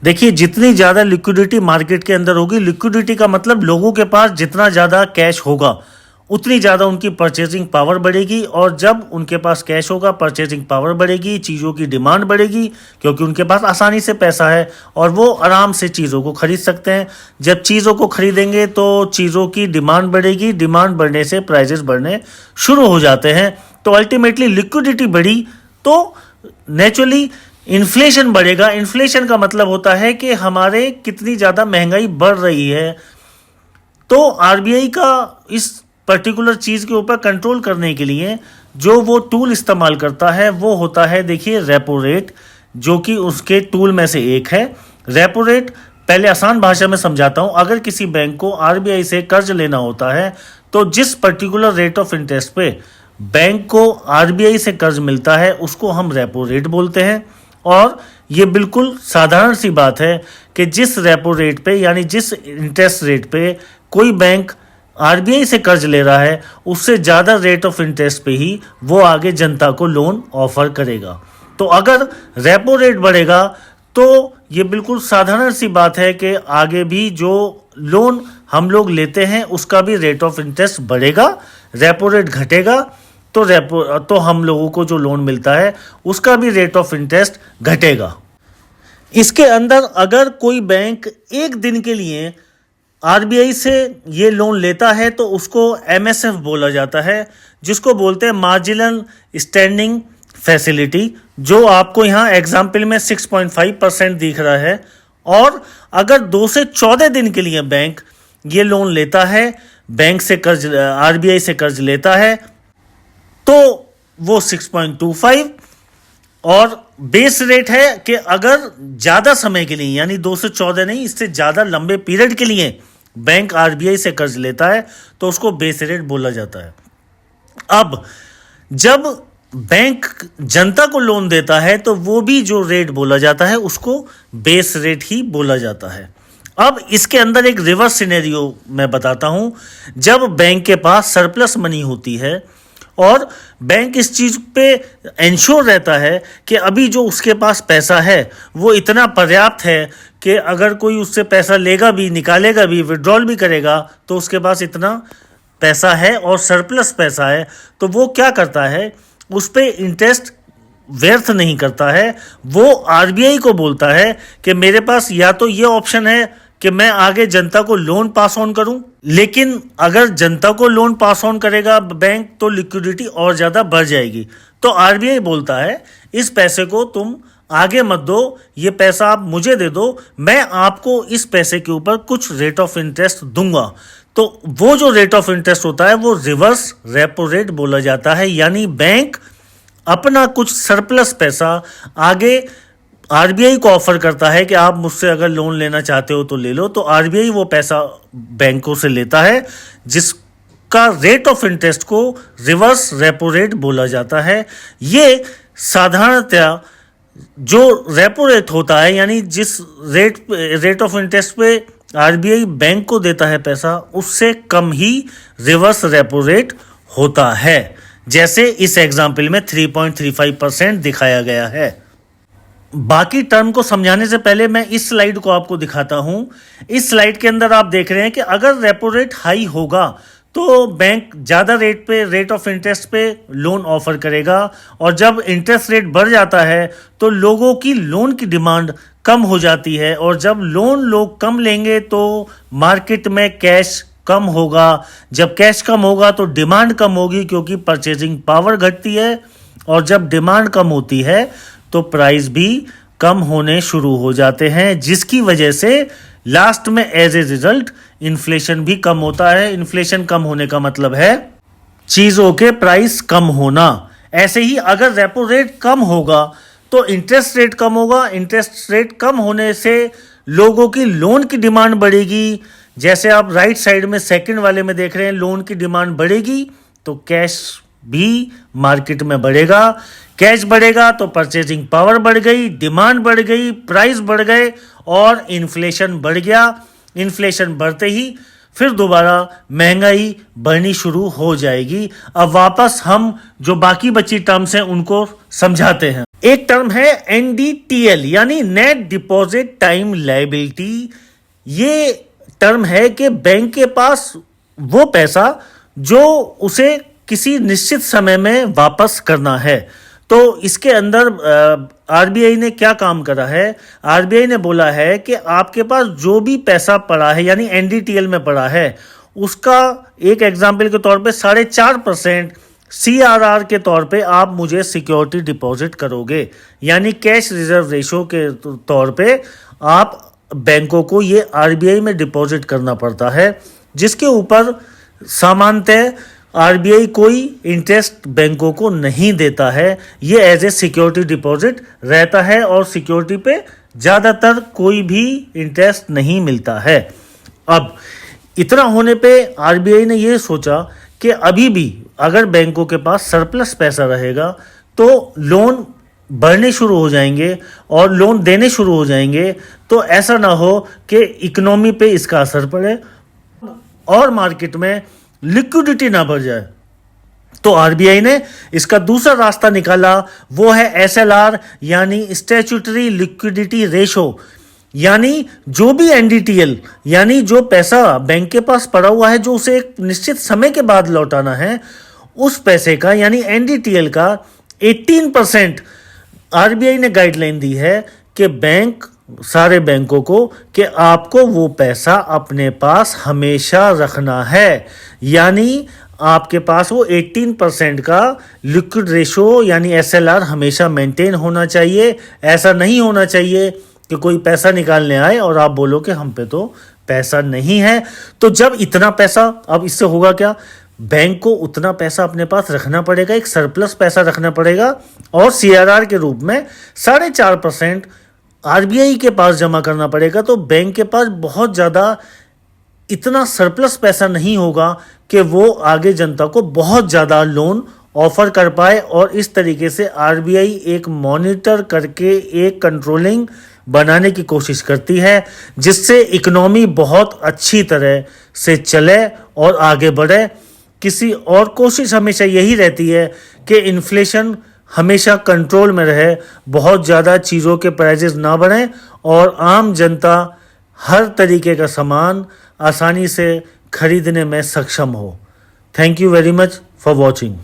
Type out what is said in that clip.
देखिए, जितनी ज़्यादा लिक्विडिटी मार्केट के अंदर होगी, लिक्विडिटी का मतलब लोगों के पास जितना ज़्यादा कैश होगा उतनी ज़्यादा उनकी परचेजिंग पावर बढ़ेगी, और जब उनके पास कैश होगा परचेजिंग पावर बढ़ेगी, चीज़ों की डिमांड बढ़ेगी क्योंकि उनके पास आसानी से पैसा है और वो आराम से चीज़ों को खरीद सकते हैं। जब चीज़ों को खरीदेंगे तो चीज़ों की डिमांड बढ़ेगी, डिमांड बढ़ने से प्राइजेस बढ़ने शुरू हो जाते हैं। तो अल्टीमेटली लिक्विडिटी बढ़ी तो नेचुरली इन्फ्लेशन बढ़ेगा। इन्फ्लेशन का मतलब होता है कि हमारे कितनी ज़्यादा महंगाई बढ़ रही है। तो आरबीआई का इस पर्टिकुलर चीज़ के ऊपर कंट्रोल करने के लिए जो वो टूल इस्तेमाल करता है वो होता है, देखिए, रेपो रेट, जो कि उसके टूल में से एक है। रेपो रेट पहले आसान भाषा में समझाता हूँ। अगर किसी बैंक को आरबीआई से कर्ज लेना होता है तो जिस पर्टिकुलर रेट ऑफ इंटरेस्ट पे बैंक को आरबीआई से कर्ज मिलता है उसको हम रेपो रेट बोलते हैं। और ये बिल्कुल साधारण सी बात है कि जिस रेपो रेट पे यानी जिस इंटरेस्ट रेट पे कोई बैंक आरबीआई से कर्ज ले रहा है उससे ज़्यादा रेट ऑफ इंटरेस्ट पे ही वो आगे जनता को लोन ऑफर करेगा। तो अगर रेपो रेट बढ़ेगा तो ये बिल्कुल साधारण सी बात है कि आगे भी जो लोन हम लोग लेते हैं उसका भी रेट ऑफ इंटरेस्ट बढ़ेगा। रेपो रेट घटेगा तो हम लोगों को जो लोन मिलता है उसका भी रेट ऑफ इंटरेस्ट घटेगा। इसके अंदर अगर कोई बैंक एक दिन के लिए आरबीआई से ये लोन लेता है तो उसको एमएसएफ बोला जाता है, जिसको बोलते हैं मार्जिनल स्टैंडिंग फैसिलिटी, जो आपको यहाँ एग्जाम्पल में 6.5% दिख रहा है। और अगर 2 से 14 दिन के लिए बैंक ये लोन लेता है, बैंक से कर्ज आरबीआई से कर्ज लेता है, तो वो 6.25 और बेस रेट है कि अगर ज़्यादा समय के लिए यानी 2 से 14 नहीं, इससे ज़्यादा लंबे पीरियड के लिए बैंक आरबीआई से कर्ज लेता है तो उसको बेस रेट बोला जाता है। अब जब बैंक जनता को लोन देता है तो वो भी जो रेट बोला जाता है उसको बेस रेट ही बोला जाता है। अब इसके अंदर एक रिवर्स सिनेरियो मैं बताता हूं। जब बैंक के पास सरप्लस मनी होती है और बैंक इस चीज़ पे इंश्योर रहता है कि अभी जो उसके पास पैसा है वो इतना पर्याप्त है कि अगर कोई उससे पैसा लेगा भी, निकालेगा भी, विड्रॉल भी करेगा तो उसके पास इतना पैसा है और सरप्लस पैसा है, तो वो क्या करता है, उस पर इंटरेस्ट व्यर्थ नहीं करता है। वो आरबीआई को बोलता है कि मेरे पास या तो ये ऑप्शन है कि मैं आगे जनता को लोन पास ऑन करूं, लेकिन अगर जनता को लोन पास ऑन करेगा बैंक तो लिक्विडिटी और ज़्यादा बढ़ जाएगी। तो आरबीआई बोलता है इस पैसे को तुम आगे मत दो, ये पैसा आप मुझे दे दो, मैं आपको इस पैसे के ऊपर कुछ रेट ऑफ इंटरेस्ट दूंगा। तो वो जो रेट ऑफ इंटरेस्ट होता है वो रिवर्स रेपो रेट बोला जाता है। यानी बैंक अपना कुछ सरप्लस पैसा आगे आरबीआई को ऑफर करता है कि आप मुझसे अगर लोन लेना चाहते हो तो ले लो। तो आरबीआई वो पैसा बैंकों से लेता है जिसका रेट ऑफ इंटरेस्ट को रिवर्स रेपो रेट बोला जाता है। ये साधारणतया जो रेपो रेट होता है यानी जिस रेट ऑफ इंटरेस्ट पे आरबीआई बैंक को देता है पैसा, उससे कम ही रिवर्स रेपो रेट होता है, जैसे इस एग्जाम्पल में 3.35% दिखाया गया है। बाकी टर्म को समझाने से पहले मैं इस स्लाइड को आपको दिखाता हूं। इस स्लाइड के अंदर आप देख रहे हैं कि अगर रेपो रेट हाई होगा तो बैंक ज़्यादा रेट पे, रेट ऑफ इंटरेस्ट पे लोन ऑफर करेगा, और जब इंटरेस्ट रेट बढ़ जाता है तो लोगों की लोन की डिमांड कम हो जाती है, और जब लोन लोग कम लेंगे तो मार्केट में कैश कम होगा। जब कैश कम होगा तो डिमांड कम होगी क्योंकि परचेजिंग पावर घटती है, और जब डिमांड कम होती है तो प्राइस भी कम होने शुरू हो जाते हैं, जिसकी वजह से लास्ट में एज ए रिजल्ट इन्फ्लेशन भी कम होता है। इन्फ्लेशन कम होने का मतलब है चीज़ों के प्राइस कम होना। ऐसे ही अगर रेपो रेट कम होगा तो इंटरेस्ट रेट कम होगा। इंटरेस्ट रेट कम होने से लोगों की लोन की डिमांड बढ़ेगी। जैसे आप राइट साइड में सेकंड वाले में देख रहे हैं, लोन की डिमांड बढ़ेगी तो कैश भी मार्केट में बढ़ेगा। कैश बढ़ेगा तो परचेजिंग पावर बढ़ गई, डिमांड बढ़ गई, प्राइस बढ़ गए और इन्फ्लेशन बढ़ गया। इन्फ्लेशन बढ़ते ही फिर दोबारा महंगाई बढ़नी शुरू हो जाएगी। अब वापस हम जो बाकी बची टर्म्स हैं उनको समझाते हैं। एक टर्म है NDTL यानी नेट डिपॉजिट टाइम लायबिलिटी। ये टर्म है कि बैंक के पास वो पैसा जो उसे किसी निश्चित समय में वापस करना है। तो इसके अंदर आरबीआई ने क्या काम करा है, आरबीआई ने बोला है कि आपके पास जो भी पैसा पड़ा है यानी एनडीटीएल में पड़ा है उसका एक एग्जाम्पल के तौर पे 4.5% CRR के तौर पे आप मुझे सिक्योरिटी डिपॉजिट करोगे, यानी कैश रिजर्व रेशो के तौर पे आप बैंकों को ये आरबीआई में डिपॉजिट करना पड़ता है, जिसके ऊपर सामान्यतः आरबीआई कोई इंटरेस्ट बैंकों को नहीं देता है। ये एज ए सिक्योरिटी डिपॉजिट रहता है और सिक्योरिटी पे ज़्यादातर कोई भी इंटरेस्ट नहीं मिलता है। अब इतना होने पे आरबीआई ने ये सोचा कि अभी भी अगर बैंकों के पास सरप्लस पैसा रहेगा तो लोन बढ़ने शुरू हो जाएंगे और लोन देने शुरू हो जाएंगे, तो ऐसा ना हो कि इकोनॉमी पे इसका असर पड़े और मार्केट में लिक्विडिटी ना बढ़ जाए। तो आरबीआई ने इसका दूसरा रास्ता निकाला, वो है SLR यानी स्टैट्यूटरी लिक्विडिटी रेशो। यानी जो भी एनडीटीएल यानी जो पैसा बैंक के पास पड़ा हुआ है जो उसे एक निश्चित समय के बाद लौटाना है, उस पैसे का यानी एनडीटीएल का 18% आरबीआई ने गाइडलाइन दी है कि बैंक सारे बैंकों को कि आपको वो पैसा अपने पास हमेशा रखना है। यानी आपके पास वो 18% का लिक्विड रेशो यानी SLR हमेशा मेंटेन होना चाहिए। ऐसा नहीं होना चाहिए कि कोई पैसा निकालने आए और आप बोलो कि हम पे तो पैसा नहीं है। तो जब इतना पैसा, अब इससे होगा क्या, बैंक को उतना पैसा अपने पास रखना पड़ेगा, एक सरप्लस पैसा रखना पड़ेगा और CRR के रूप में 4.5% आरबीआई के पास जमा करना पड़ेगा। तो बैंक के पास बहुत ज़्यादा इतना सरप्लस पैसा नहीं होगा कि वो आगे जनता को बहुत ज़्यादा लोन ऑफर कर पाए, और इस तरीके से आरबीआई एक मॉनिटर करके एक कंट्रोलिंग बनाने की कोशिश करती है जिससे इकोनॉमी बहुत अच्छी तरह से चले और आगे बढ़े। किसी और कोशिश हमेशा यही रहती है कि इन्फ्लेशन हमेशा कंट्रोल में रहे, बहुत ज़्यादा चीज़ों के प्राइसेस ना बढ़ें और आम जनता हर तरीके का सामान आसानी से खरीदने में सक्षम हो। Thank you very much for watching.